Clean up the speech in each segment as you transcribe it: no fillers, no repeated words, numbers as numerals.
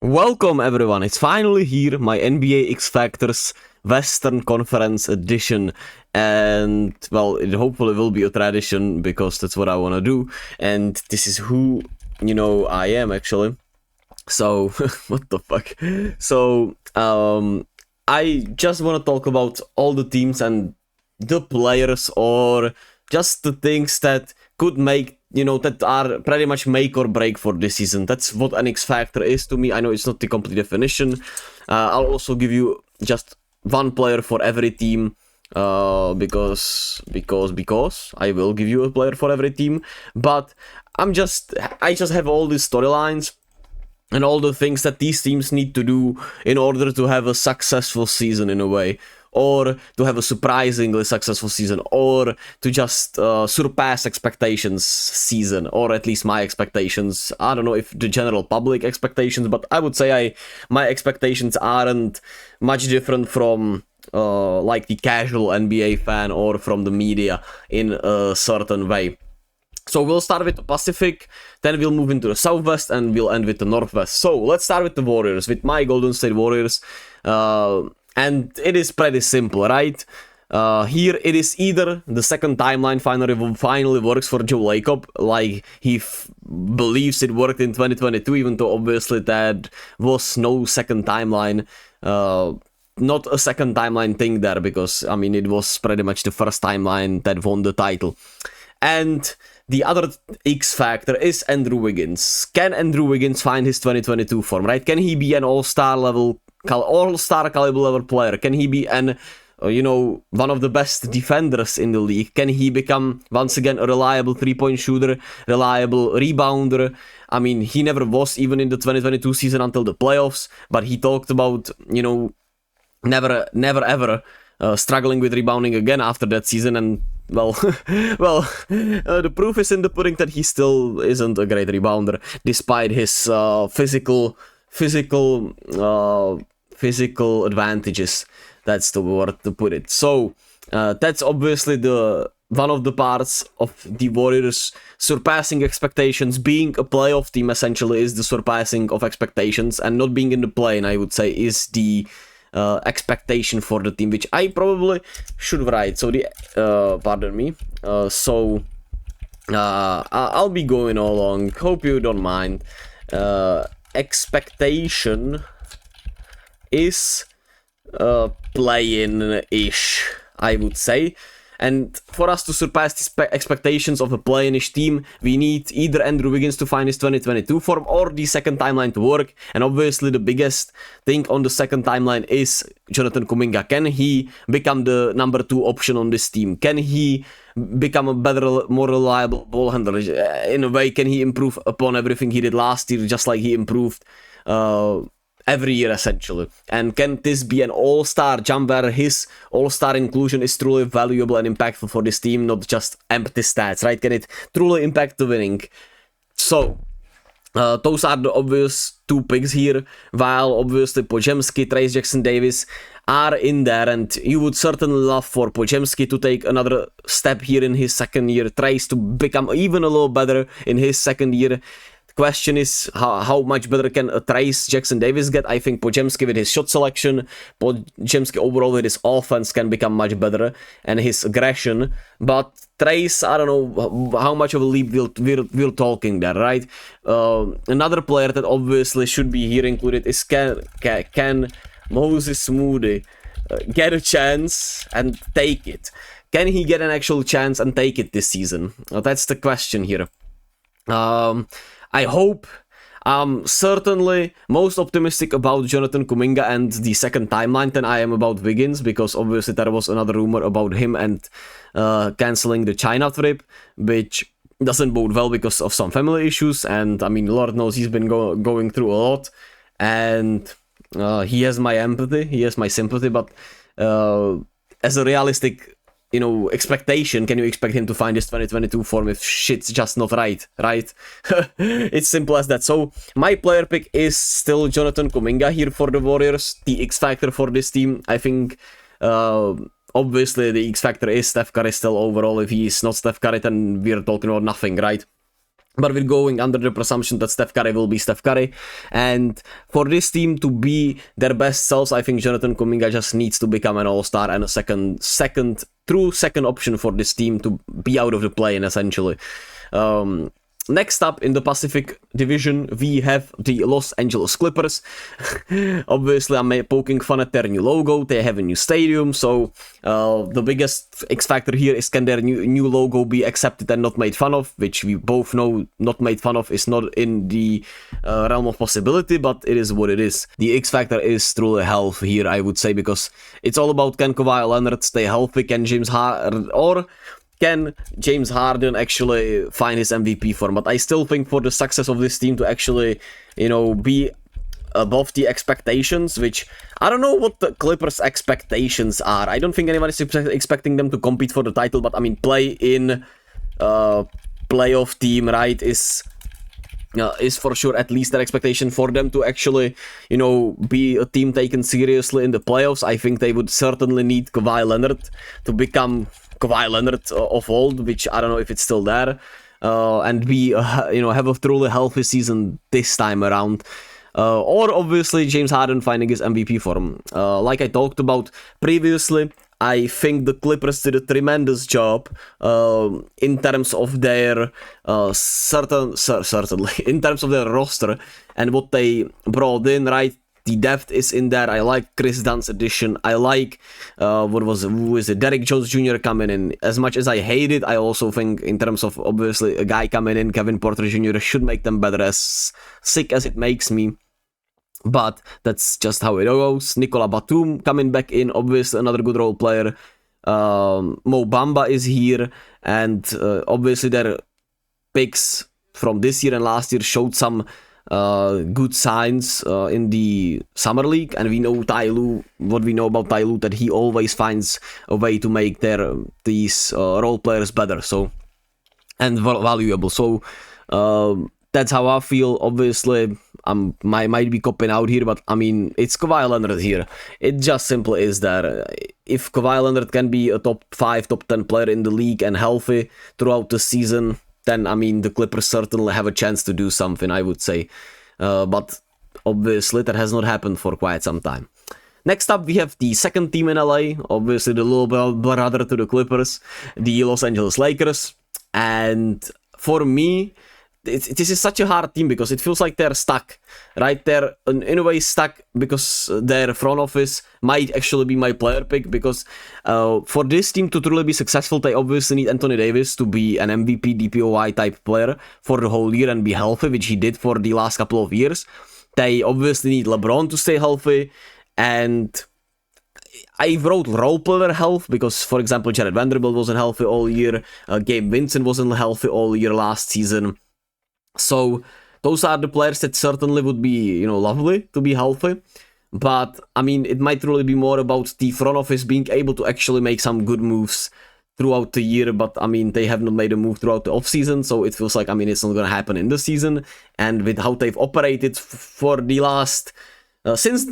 Welcome everyone, it's finally here, my NBA X Factors Western Conference edition, and well, it hopefully will be a tradition because that's what I want to do, and this is who, I am actually. So, what the fuck? So, I just want to talk about all the teams and the players, or just the things that could make, that are pretty much make or break for this season. That's what an X Factor is to me. I know it's not the complete definition. I'll also give you just one player for every team, because I will give you a player for every team. But I just have all these storylines and all the things that these teams need to do in order to have a successful season in a way, or to have a surprisingly successful season, or to just surpass expectations season, or at least my expectations. I don't know if the general public expectations, but I would say my expectations aren't much different from like the casual NBA fan or from the media in a certain way. So we'll start with the Pacific, then we'll move into the Southwest, and we'll end with the Northwest. So let's start with the Warriors, with my Golden State Warriors. And it is pretty simple, right? Here it is either the second timeline finally works for Joe Lacob, like he believes it worked in 2022, even though obviously that was no second timeline. Not a second timeline thing there, because, I mean, it was pretty much the first timeline that won the title. And the other X factor is Andrew Wiggins. Can Andrew Wiggins find his 2022 form, right? Can he be an all-star caliber level player? Can he be an, one of the best defenders in the league? Can he become, once again, a reliable three-point shooter, reliable rebounder? I mean, he never was, even in the 2022 season until the playoffs, but he talked about, never ever struggling with rebounding again after that season, and well, the proof is in the pudding that he still isn't a great rebounder, despite his physical advantages. That's the word to put it. So that's obviously one of the parts of the Warriors surpassing expectations. Being a playoff team essentially is the surpassing of expectations, and not being in the play-in, I would say, is the expectation for the team, which I probably should write. So pardon me. I'll be going along. Hope you don't mind. Expectation is play-in-ish, I would say. And for us to surpass the expectations of a play-in-ish team, we need either Andrew Wiggins to find his 2022 form, or the second timeline to work. And obviously the biggest thing on the second timeline is Jonathan Kuminga. Can he become the number 2 option on this team? Can he become a better, more reliable ball handler? In a way, can he improve upon everything he did last year, just like he improved every year essentially? And can this be an all-star jump where his all-star inclusion is truly valuable and impactful for this team, not just empty stats, right? Can it truly impact the winning? So those are the obvious 2 picks here, while obviously Podziemski, Trayce Jackson-Davis are in there, and you would certainly love for Podziemski to take another step here in his second year, Trayce to become even a little better in his second year. Question is how much better can a Trayce Jackson-Davis get? I think Podziemski with his shot selection, Podziemski overall with his offense can become much better, and his aggression. But Trayce, I don't know how much of a leap we're talking there, right? Another player that obviously should be here included is can Moses Moody get a chance and take it? Can he get an actual chance and take it this season? That's the question here. I hope. I'm certainly most optimistic about Jonathan Kuminga and the second timeline than I am about Wiggins, because obviously there was another rumor about him and canceling the China trip, which doesn't bode well because of some family issues, and I mean, Lord knows he's been going through a lot, and he has my empathy, he has my sympathy, but as a realistic expectation, can you expect him to find his 2022 form if shit's just not right? It's simple as that. So my player pick is still Jonathan Kuminga here for the Warriors, the X factor for this team. I think obviously the X factor is Steph Curry still overall. If he's not Steph Curry, then we're talking about nothing, right? But we're going under the presumption that Steph Curry will be Steph Curry. And for this team to be their best selves, I think Jonathan Kuminga just needs to become an all-star and a true second option for this team to be out of the play-in, essentially. Next up in the Pacific Division, we have the Los Angeles Clippers. Obviously, I'm poking fun at their new logo. They have a new stadium, so the biggest X factor here is, can their new logo be accepted and not made fun of? Which we both know not made fun of is not in the realm of possibility, but it is what it is. The X factor is truly health here, I would say, because it's all about, can Kawhi Leonard stay healthy, can James Harden, or can James Harden actually find his MVP form? But I still think for the success of this team to actually, be above the expectations, which I don't know what the Clippers' expectations are. I don't think anyone is expecting them to compete for the title, but I mean, play in playoff team, right, is for sure at least an expectation for them to actually, be a team taken seriously in the playoffs. I think they would certainly need Kawhi Leonard to become Kawhi Leonard of old, which I don't know if it's still there, and be, have a truly healthy season this time around. Or obviously James Harden finding his MVP form. Like I talked about previously, I think the Clippers did a tremendous job in terms of their certainly in terms of their roster and what they brought in, right? The depth is in there. I like Chris Dunn's addition. I like Derrick Jones Jr. coming in. As much as I hate it, I also think in terms of obviously a guy coming in, Kevin Porter Jr. should make them better, as sick as it makes me. But that's just how it goes. Nicola Batum coming back in, obviously another good role player. Mo Bamba is here, and obviously their picks from this year and last year showed some good signs in the summer league, and we know what we know about Ty Lue, that he always finds a way to make these role players better, so, and valuable. So that's how I feel. Obviously, might be copping out here, but I mean, it's Kawhi Leonard here. It just simply is that if Kawhi Leonard can be a top 5, top 10 player in the league and healthy throughout the season, then, I mean, the Clippers certainly have a chance to do something, I would say. But obviously, that has not happened for quite some time. Next up, we have the second team in LA, obviously the little brother to the Clippers, the Los Angeles Lakers. And for me, this is such a hard team because it feels like they're stuck, right? They're in a way stuck because their front office might actually be my player pick, because for this team to truly be successful, they obviously need Anthony Davis to be an MVP, DPOY type player for the whole year and be healthy, which he did for the last couple of years. They obviously need LeBron to stay healthy, and I wrote role player health because, for example, Jared Vanderbilt wasn't healthy all year, Gabe Vincent wasn't healthy all year last season. So those are the players that certainly would be, lovely to be healthy. But, I mean, it might really be more about the front office being able to actually make some good moves throughout the year. But, I mean, they have not made a move throughout the offseason, so it feels like, I mean, it's not going to happen in the season. And with how they've operated for the last... since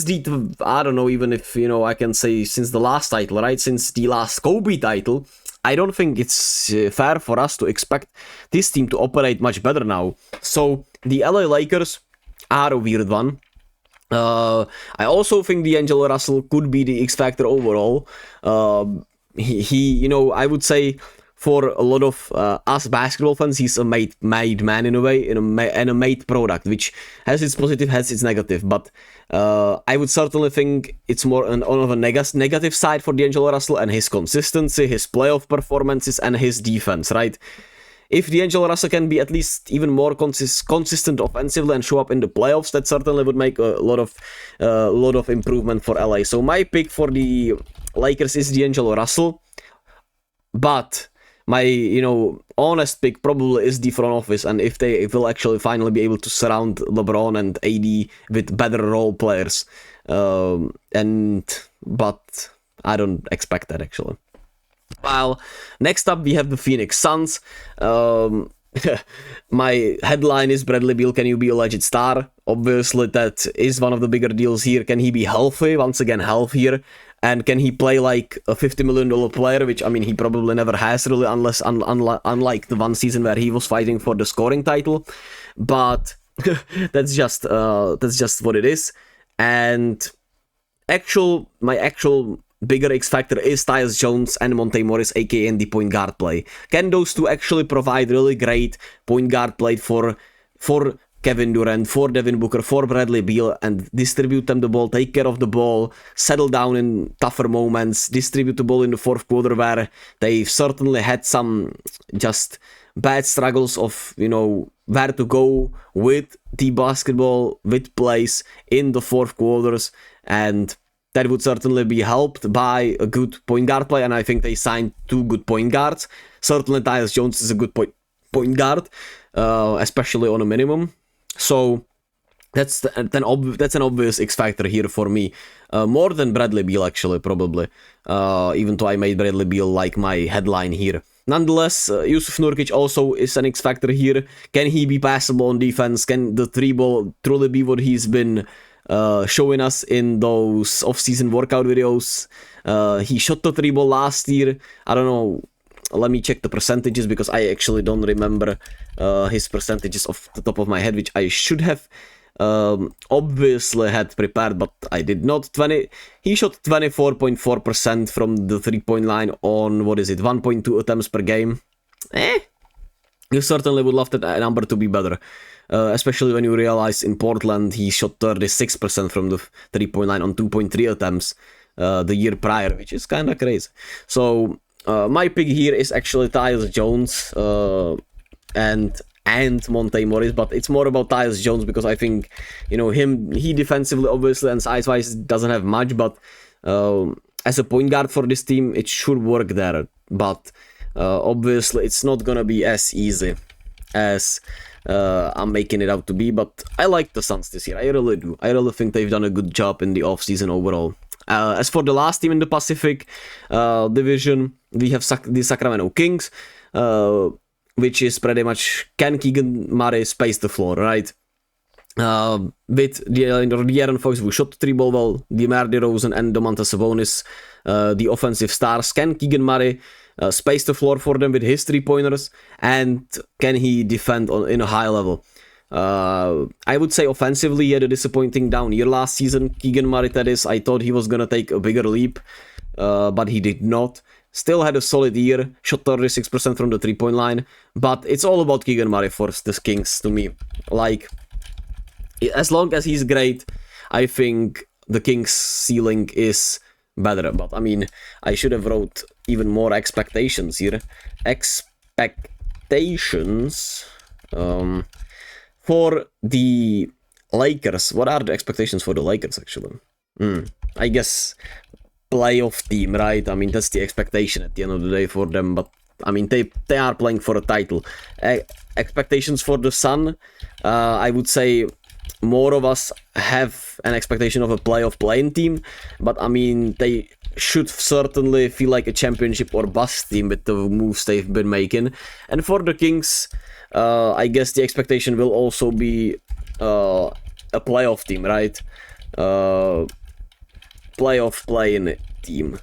the... I don't know even if, I can say since the last title, right? Since the last Kobe title... I don't think it's fair for us to expect this team to operate much better now. So the LA Lakers are a weird one. I also think D'Angelo Russell could be the X factor overall. He I would say for a lot of us basketball fans, he's a made man in a way, and a made product, which has its positive, has its negative. But I would certainly think it's more on a negative side for D'Angelo Russell and his consistency, his playoff performances, and his defense, right? If D'Angelo Russell can be at least even more consistent offensively and show up in the playoffs, that certainly would make a lot of improvement for LA. So my pick for the Lakers is D'Angelo Russell, but my, honest pick probably is the front office, and if they will actually finally be able to surround LeBron and AD with better role players. But I don't expect that, actually. Well, next up we have the Phoenix Suns. My headline is Bradley Beal, can you be a legit star? Obviously, that is one of the bigger deals here. Can he be healthy? Once again, health here. And can he play like a $50 million player, which, I mean, he probably never has really, unlike the one season where he was fighting for the scoring title. But that's just what it is. And my actual bigger X factor is Tyus Jones and Monte Morris, aka the point guard play. Can those two actually provide really great point guard play for Kevin Durant, for Devin Booker, for Bradley Beal, and distribute them the ball, take care of the ball, settle down in tougher moments, distribute the ball in the fourth quarter where they've certainly had some just bad struggles of, where to go with the basketball, with plays in the fourth quarters, and that would certainly be helped by a good point guard play, and I think they signed 2 good point guards. Certainly Tyus Jones is a good point guard, especially on a minimum. So that's an obvious X factor here for me, more than Bradley Beal actually, probably, even though I made Bradley Beal like my headline here. Nonetheless, Yusuf Nurkic also is an X factor here. Can he be passable on defense? Can the 3-ball truly be what he's been showing us in those off-season workout videos? He shot the 3-ball last year. I don't know. Let me check the percentages, because I actually don't remember his percentages off the top of my head, which I should have obviously had prepared, but I did not. He shot 24.4% from the 3-point line on, 1.2 attempts per game. You certainly would love that number to be better. Especially when you realize in Portland he shot 36% from the 3-point line on 2.3 attempts the year prior, which is kind of crazy. So my pick here is actually Tyus Jones and Monte Morris, but it's more about Tyus Jones because I think, he defensively, obviously, and size-wise doesn't have much, but as a point guard for this team, it should work there. But obviously, it's not gonna be as easy as I'm making it out to be, but I like the Suns this year. I really do. I really think they've done a good job in the offseason overall. As for the last team in the Pacific division, we have the Sacramento Kings, which is pretty much, can Keegan Murray space the floor, right? With the De'Aaron Fox, who shot the 3-ball well, DeMar DeRozan and Domantas Sabonis, the offensive stars, can Keegan Murray space the floor for them with his 3-pointers, and can he defend in a high level? I would say offensively, he had a disappointing down year last season. Keegan Murray, that is. I thought he was gonna take a bigger leap, but he did not. Still had a solid year, shot 36% from the 3-point line, but it's all about Keegan Murray for the Kings to me. Like, as long as he's great, I think the Kings' ceiling is better. But I mean, I should have wrote even more expectations here. Expectations for the Lakers. What are the expectations for the Lakers, actually? I guess playoff team, right? I mean, that's the expectation at the end of the day for them, but I mean, they are playing for a title. Expectations for the Sun, I would say more of us have an expectation of a playoff playing team, but I mean, they should certainly feel like a championship or bust team with the moves they've been making. And for the Kings, I guess the expectation will also be a playoff team, right? Playoff playing team,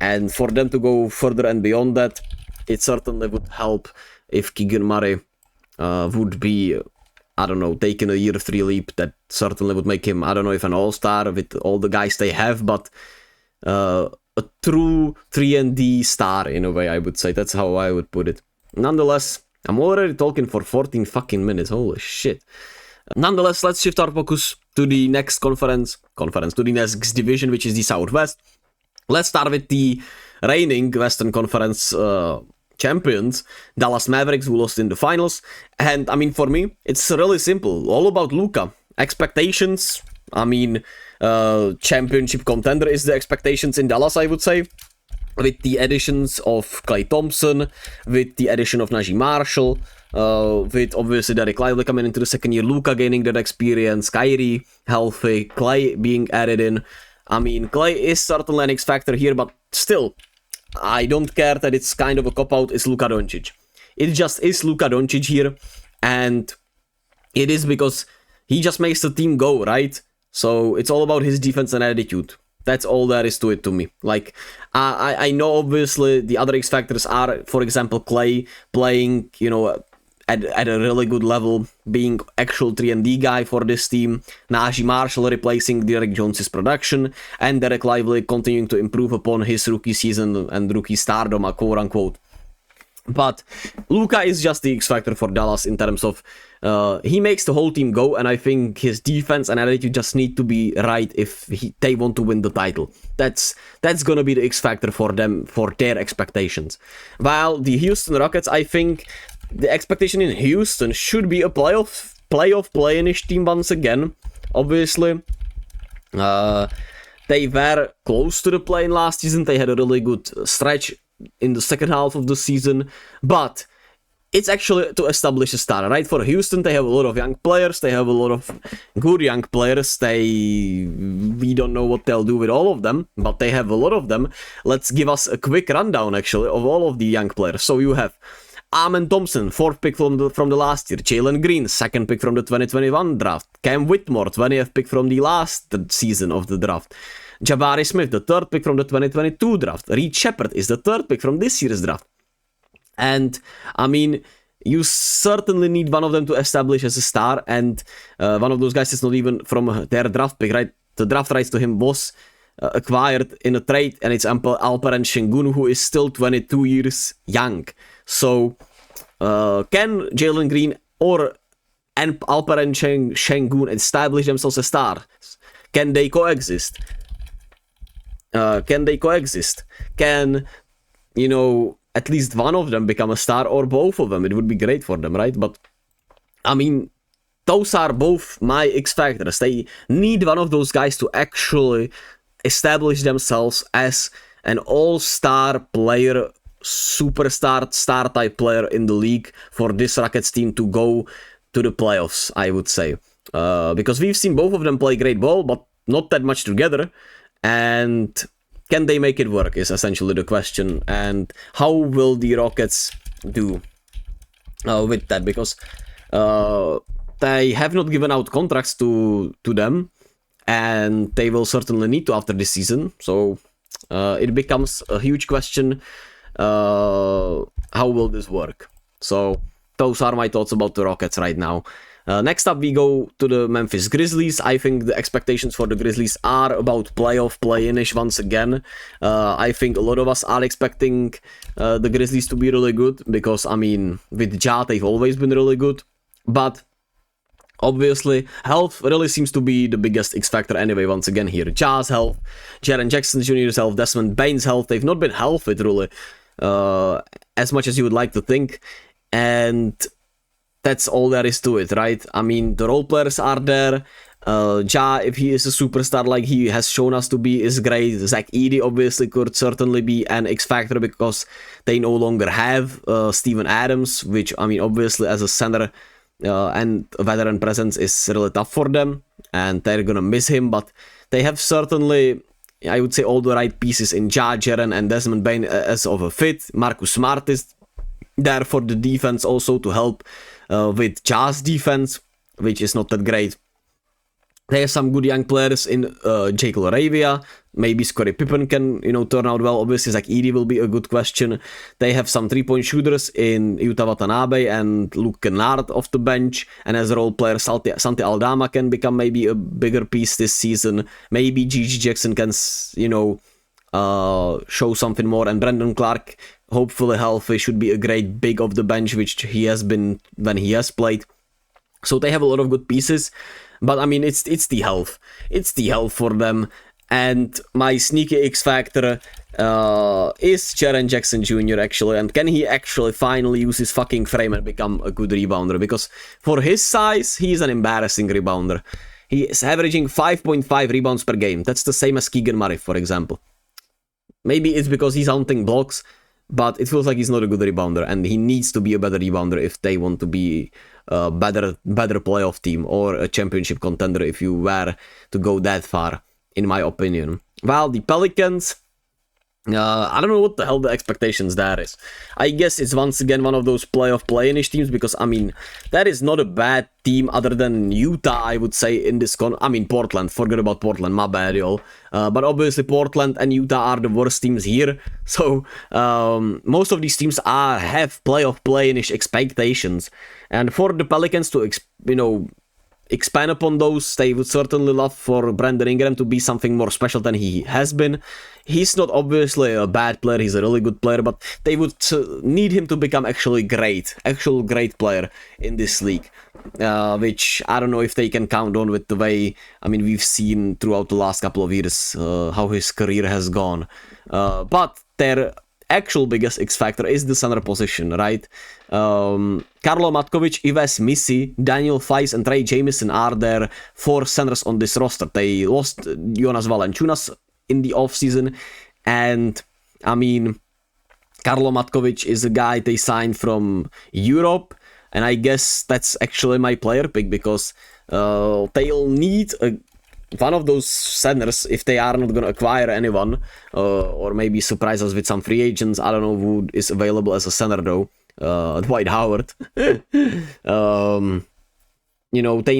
and for them to go further and beyond that, it certainly would help if Keegan Murray would be, I don't know, taking a year 3 leap. That certainly would make him, I don't know if an all-star with all the guys they have, but a true 3-and-D star in a way, I would say. That's how I would put it. Nonetheless, I'm already talking for 14 fucking minutes, holy shit. Nonetheless, let's shift our focus to the next conference, to the next division, which is the Southwest. Let's start with the reigning Western Conference champions, Dallas Mavericks, who lost in the finals. And I mean, for me, it's really simple, all about Luka. Expectations, I mean, championship contender is the expectations in Dallas, I would say. With the additions of Klay Thompson, with the addition of Najee Marshall, with obviously Derek Lively coming into the second year, Luka gaining that experience, Kyrie healthy, Klay being added in. I mean, Klay is certainly an X factor here, but still, I don't care that it's kind of a cop-out, it's Luka Doncic. It just is Luka Doncic here, and it is because he just makes the team go, right? So it's all about his defense and attitude. That's all there is to it to me. Like, I know obviously the other X factors are, for example, Clay playing, you know, at a really good level, being actual 3&D guy for this team, Najee Marshall replacing Derek Jones's production, and Derek Lively continuing to improve upon his rookie season and rookie stardom, quote unquote. But Luka is just the X factor for Dallas in terms of he makes the whole team go, and I think his defense and attitude just need to be right if they want to win the title. That's gonna be the X factor for them, for their expectations. While the Houston Rockets, I think the expectation in Houston should be a playoff play-in-ish team once again. Obviously, they were close to the play-in last season. They had a really good stretch in the second half of the season, but it's actually to establish a star, right? For Houston, they have a lot of young players, they have a lot of good young players, we don't know what they'll do with all of them, but they have a lot of them. Let's give us a quick rundown, actually, of all of the young players. So you have Amen Thompson, 4th pick from the last year, Jalen Green, 2nd pick from the 2021 draft, Cam Whitmore, 20th pick from the last season of the draft, Jabari Smith, the 3rd pick from the 2022 draft. Reed Shepard is the 3rd pick from this year's draft. And, I mean, you certainly need one of them to establish as a star, and one of those guys is not even from their draft pick, right? The draft rights to him was acquired in a trade, and it's Alperen Şengün, who is still 22 years young. So, can Jalen Green or Alperen Şengün establish themselves as stars? Can they coexist? Can, you know, at least one of them become a star, or both of them? It would be great for them, right? But, I mean, those are both my X factors. They need one of those guys to actually establish themselves as an all-star player, superstar, star-type player in the league for this Rockets team to go to the playoffs, I would say. Because we've seen both of them play great ball, but not that much together. And can they make it work is essentially the question. And how will the Rockets do with that? Because they have not given out contracts to them, and they will certainly need to after this season. So it becomes a huge question. How will this work? So those are my thoughts about the Rockets right now. Next up, we go to the Memphis Grizzlies. I think the expectations for the Grizzlies are about playoff play-in-ish once again. I think a lot of us are expecting the Grizzlies to be really good, because, I mean, with Ja, they've always been really good. But obviously, health really seems to be the biggest X factor anyway, once again here. Ja's health, Jaren Jackson Jr.'s health, Desmond Bane's health, they've not been healthy really as much as you would like to think. And that's all there is to it, right? I mean, the role players are there. Ja, if he is a superstar like he has shown us to be, is great. Zach Edey obviously could certainly be an X factor, because they no longer have Steven Adams, which, I mean, obviously as a center and a veteran presence is really tough for them, and they're gonna miss him. But they have certainly, I would say, all the right pieces in Ja, Jaren, and Desmond Bane as of a fit. Marcus Smart is there for the defense also to help with Ja's defense, which is not that great. They have some good young players in Jake LaRavia. Maybe Scottie Pippen can, you know, turn out well. Obviously, Zach Edey will be a good question. They have some three-point shooters in Yuta Watanabe and Luke Kennard off the bench. And as a role player, Santi Aldama can become maybe a bigger piece this season. Maybe Gigi Jackson can, you know, show something more. And Brandon Clark, hopefully healthy, should be a great big off the bench, which he has been when he has played. So they have a lot of good pieces. But, I mean, it's the health. It's the health for them. And my sneaky X factor is Jaren Jackson Jr. actually. And can he actually finally use his fucking frame and become a good rebounder? Because for his size, he is an embarrassing rebounder. He is averaging 5.5 rebounds per game. That's the same as Keegan Murray, for example. Maybe it's because he's hunting blocks, but it feels like he's not a good rebounder. And he needs to be a better rebounder if they want to be a better playoff team or a championship contender, if you were to go that far, in my opinion. While the Pelicans, I don't know what the hell the expectations there is. I guess it's once again one of those playoff play-in-ish teams because, I mean, that is not a bad team other than Utah, I would say, in this I mean, Portland. Forget about Portland, my bad, y'all. But obviously Portland and Utah are the worst teams here. So, most of these teams have playoff play-in-ish expectations. And for the Pelicans to, expand upon those, they would certainly love for Brandon Ingram to be something more special than he has been. He's not obviously a bad player, he's a really good player, but they would need him to become actual great player in this league. Which I don't know if they can count on with the way, I mean, we've seen throughout the last couple of years how his career has gone. But their actual biggest X factor is the center position, right? Karlo Matkovic, Ives Misi, Daniel Feiss, and Trey Jamison are their 4 centers on this roster. They lost Jonas Valanciunas in the offseason, and I mean, Karlo Matkovic is a guy they signed from Europe, and I guess that's actually my player pick because they'll need one of those centers if they are not going to acquire anyone, or maybe surprise us with some free agents. I don't know who is available as a center though. Dwight Howard. They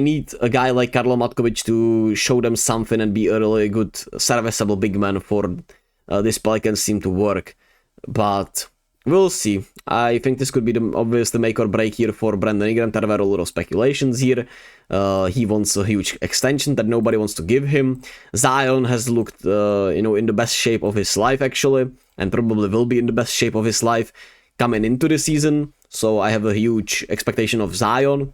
need a guy like Karlo Matkovic to show them something and be a really good, serviceable big man for this Pelicans team to work. But we'll see. I think this could be the make or break here for Brandon Ingram. There were a lot of speculations here. He wants a huge extension that nobody wants to give him. Zion has looked, in the best shape of his life actually, and probably will be in the best shape of his life coming into the season. So I have a huge expectation of Zion.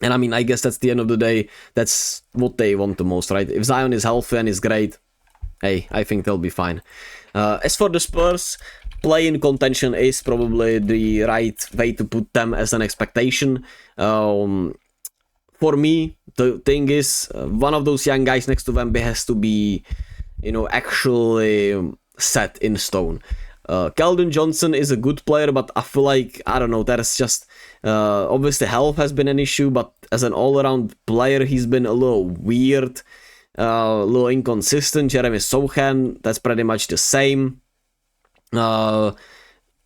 And I mean, I guess that's the end of the day. That's what they want the most, right? If Zion is healthy and is great, hey, I think they'll be fine. As for the Spurs, play-in contention is probably the right way to put them as an expectation. For me, the thing is, one of those young guys next to Wemby has to be, actually set in stone. Keldon Johnson is a good player, but I feel like, I don't know, there's just, obviously health has been an issue, but as an all-around player, he's been a little weird, a little inconsistent. Jeremy Sochan, that's pretty much the same.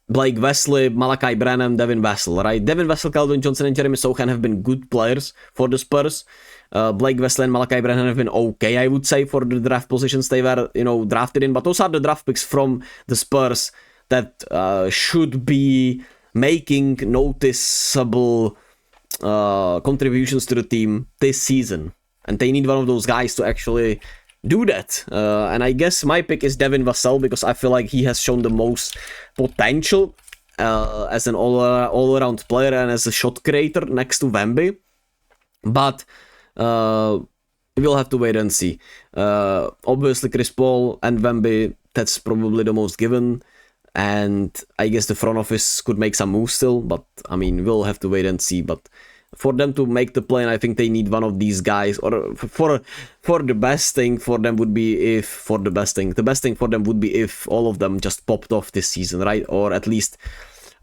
Blake Wesley, Malachi Branham, Devin Vassell, right? Devin Vassell, Keldon Johnson, and Jeremy Sochan have been good players for the Spurs. Blake Wesley and Malachi Branham have been okay, I would say, for the draft positions they were, drafted in. But those are the draft picks from the Spurs that should be making noticeable contributions to the team this season. And they need one of those guys to actually do that. And I guess my pick is Devin Vassell because I feel like he has shown the most potential as an all-around player and as a shot creator next to Wemby. But we'll have to wait and see. Obviously, Chris Paul and Wemby, that's probably the most given. And I guess the front office could make some moves still. But, I mean, we'll have to wait and see. But for them to make the play, I think they need one of these guys. Or for the best thing for them would be if... the best thing for them would be if all of them just popped off this season, right? Or at least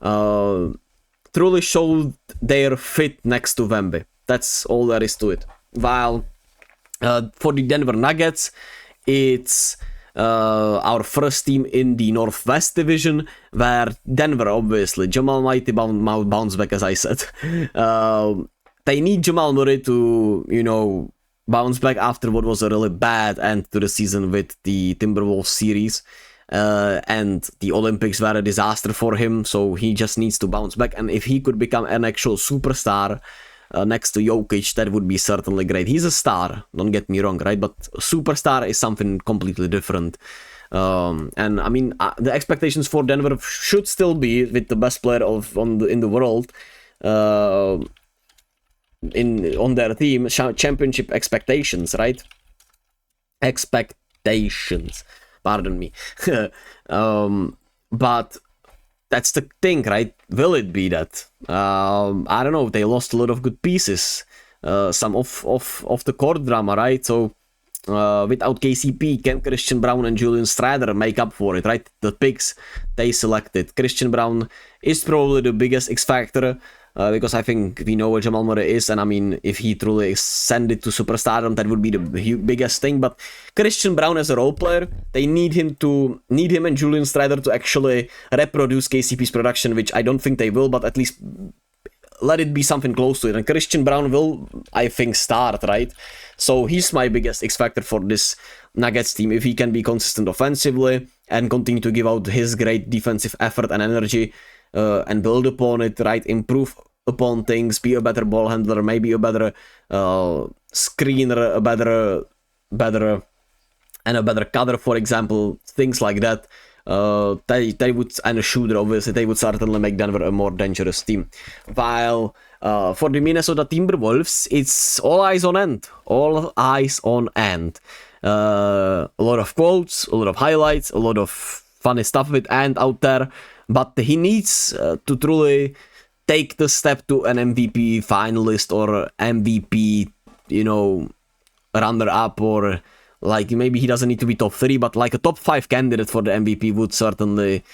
truly showed their fit next to Wemby. That's all there is to it. While for the Denver Nuggets, it's our first team in the Northwest Division, where Denver, obviously, Jamal mighty bounce back, as I said. They need Jamal Murray to, bounce back after what was a really bad end to the season with the Timberwolves series. And the Olympics were a disaster for him, so he just needs to bounce back. And if he could become an actual superstar next to Jokic, that would be certainly great. He's a star, don't get me wrong, right? But superstar is something completely different. And I mean, the expectations for Denver should still be with the best player in the world on their team. Championship expectations, right? Expectations. Pardon me. But that's the thing, right? Will it be that? I don't know. They lost a lot of good pieces. Some of the court drama, right? So without KCP, can Christian Brown and Julian Strader make up for it, right? The picks they selected. Christian Brown is probably the biggest X factor. because I think we know what Jamal Murray is, and I mean, if he truly ascended to superstardom, that would be the biggest thing. But Christian Braun as a role player, they need him and Julian Strider to actually reproduce KCP's production, which I don't think they will, but at least let it be something close to it. And Christian Braun will, I think, start, right? So he's my biggest X factor for this Nuggets team. If he can be consistent offensively and continue to give out his great defensive effort and energy, and build upon it, right? Improve upon things, be a better ball handler, maybe a better screener, a better cutter, for example, things like that. They would, and a shooter, obviously, they would certainly make Denver a more dangerous team. While for the Minnesota Timberwolves, it's all eyes on Ant. All eyes on Ant. A lot of quotes, a lot of highlights, a lot of funny stuff with Ant out there. But he needs to truly take the step to an MVP finalist or MVP, runner-up, or like maybe he doesn't need to be top 3, but like a top 5 candidate for the MVP would certainly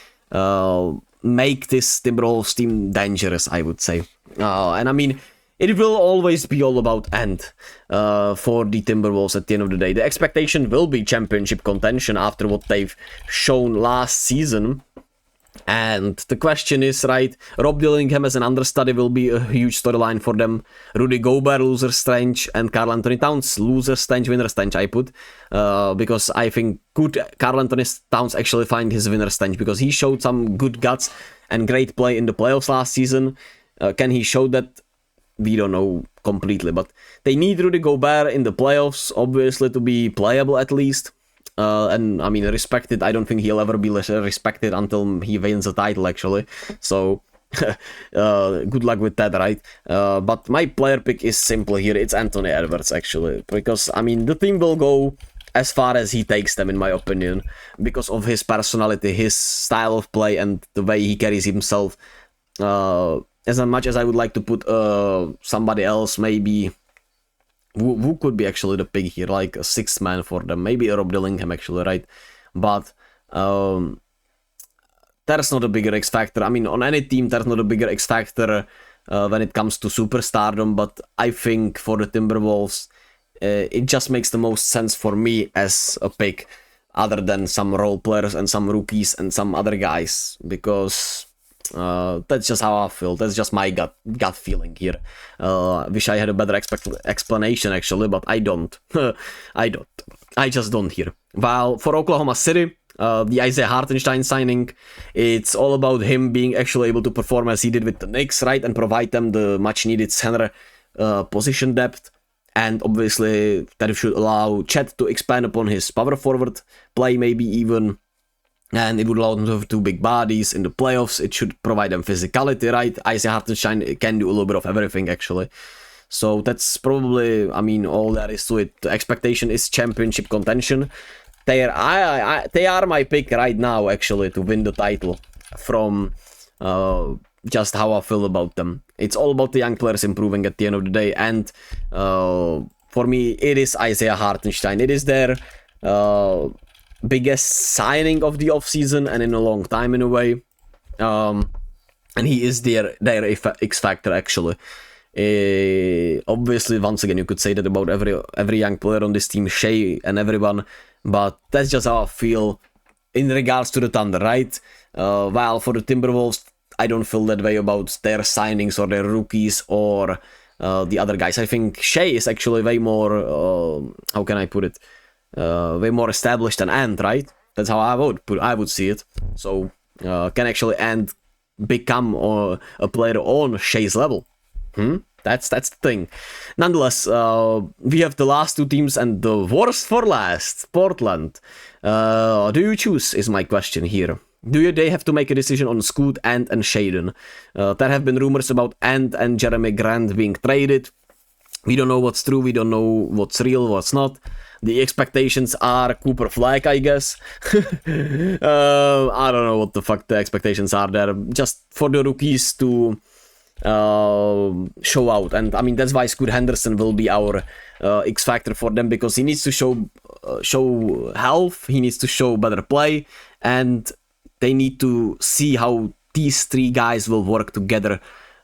make this Timberwolves team dangerous, I would say. And I mean, it will always be all about Ant for the Timberwolves at the end of the day. The expectation will be championship contention after what they've shown last season. And the question is, right, Rob Dillingham as an understudy will be a huge storyline for them. Rudy Gobert, loser stench, and Karl Anthony Towns, loser stench, winner stench, I put. Because I think could Karl Anthony Towns actually find his winner stench, because he showed some good guts and great play in the playoffs last season. Can he show that? We don't know completely, but they need Rudy Gobert in the playoffs, obviously, to be playable at least. And I mean, respected, I don't think he'll ever be respected until he wins a title, actually. So, good luck with that, right? But my player pick is simple here. It's Anthony Edwards, actually. Because, I mean, the team will go as far as he takes them, in my opinion. Because of his personality, his style of play, and the way he carries himself. As much as I would like to put somebody else, maybe... Who could be actually the pick here, like a 6th man for them, maybe a Rob Dillingham, actually, right? But there's not a bigger X factor. I mean, on any team, there's not a bigger X factor when it comes to superstardom, but I think for the Timberwolves, it just makes the most sense for me as a pick, other than some role players and some rookies and some other guys, because... that's just how I feel. That's just my gut feeling here. Wish I had a better explanation, actually, but I don't. I just don't here. While for Oklahoma City, the Isaiah Hartenstein signing, it's all about him being actually able to perform as he did with the Knicks, right, and provide them the much needed center position depth. And obviously that should allow Chet to expand upon his power forward play, maybe even. And it would allow them to have 2 big bodies in the playoffs. It should provide them physicality, right? Isaiah Hartenstein can do a little bit of everything, actually. So that's probably, I mean, all there is to it. The expectation is championship contention. They are my pick right now, actually, to win the title from just how I feel about them. It's all about the young players improving at the end of the day. And for me, it is Isaiah Hartenstein. It is their... biggest signing of the offseason and in a long time, in a way. And he is their X factor, actually. Obviously, once again, you could say that about every young player on this team, Shea and everyone, but that's just how I feel in regards to the Thunder, right? While for the Timberwolves, I don't feel that way about their signings or their rookies or the other guys. I think Shea is actually way more, how can I put it? Way more established than Ant, right? That's how I would see it. So can actually Ant become a player on Shea's level? That's the thing. Nonetheless, we have the last 2 teams and the worst for last, Portland. Do you choose, is my question here. They have to make a decision on Scoot, Ant, and Shaden. There have been rumors about Ant and Jeremy Grant being traded. We don't know what's true, we don't know what's real, what's not. The expectations are Cooper Flag, I guess. I don't know what the fuck the expectations are there. Just for the rookies to show out. And I mean, that's why Scoot Henderson will be our X factor for them, because he needs to show health, he needs to show better play, and they need to see how these 3 guys will work together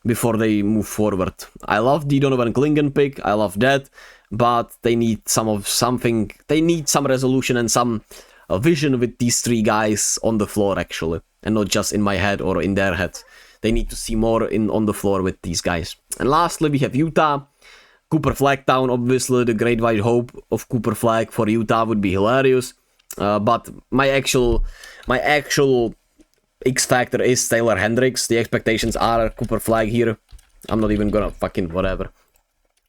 before they move forward. I love the Donovan Klingon pick, I love that, but they need something. They need some resolution and some vision with these 3 guys on the floor, actually, and not just in my head or in their head. They need to see more on the floor with these guys. And lastly, we have Utah. Cooper Flagtown, obviously, the great white hope of Cooper Flag for Utah would be hilarious. But my actual X factor is Taylor Hendricks. The expectations are Cooper Flag here. I'm not even gonna fucking whatever.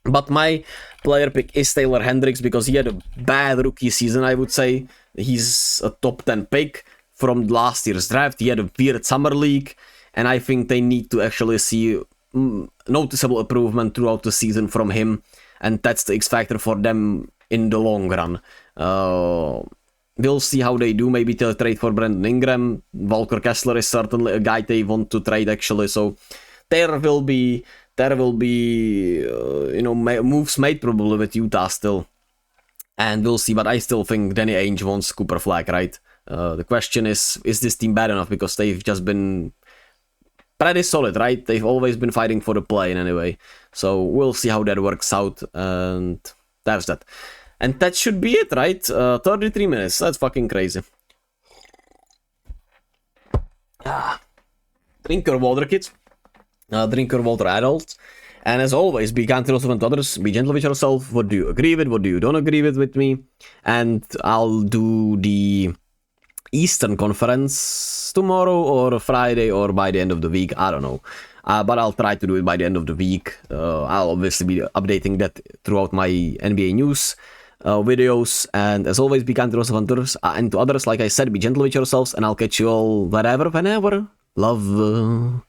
But my player pick is Taylor Hendricks because he had a bad rookie season, I would say. He's a top 10 pick from last year's draft. He had a weird summer league, and I think they need to actually see noticeable improvement throughout the season from him, and that's the X factor for them in the long run. We'll see how they do. Maybe they'll trade for Brandon Ingram. Walker Kessler is certainly a guy they want to trade, actually. So there will be moves made probably with Utah still, and we'll see. But I still think Danny Ainge wants Cooper Flag, right? The question is this team bad enough? Because they've just been pretty solid, right? They've always been fighting for the play-in anyway. So we'll see how that works out, and that's that. And that should be it, right? 33 minutes, that's fucking crazy. Drink your water, kids. Drink your water, adults. And as always, be kind to yourself and others. Be gentle with yourself. What do you agree with? What do you don't agree with me? And I'll do the Eastern Conference tomorrow or Friday or by the end of the week. I don't know. But I'll try to do it by the end of the week. I'll obviously be updating that throughout my NBA news videos. And as always, be kind to yourself and to others. Like I said, be gentle with yourselves. And I'll catch you all wherever, whenever. Love.